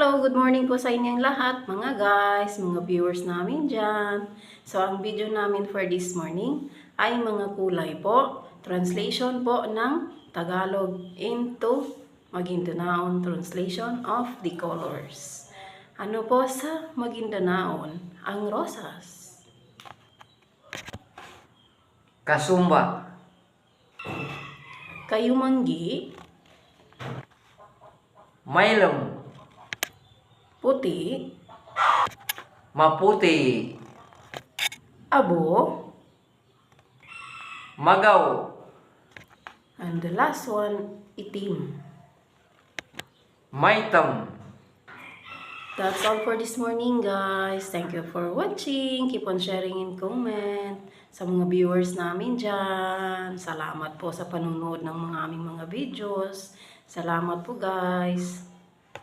Hello, good morning po sa inyong lahat, mga guys, mga viewers namin dyan. So, ang video namin for this morning ay mga kulay po. Translation po ng Tagalog into Magindanaon translation of the colors. Ano po sa Magindanaon? Ang rosas. Kasumba, Kayumanggi. Mailem, Puti. Maputi, Abo. Magaw, And the last one, itim. Maitam. That's all for this morning, guys. Thank you for watching. Keep on sharing and comment. Sa mga viewers namin dyan, salamat po sa panunod ng mga aming mga videos. Salamat po, guys.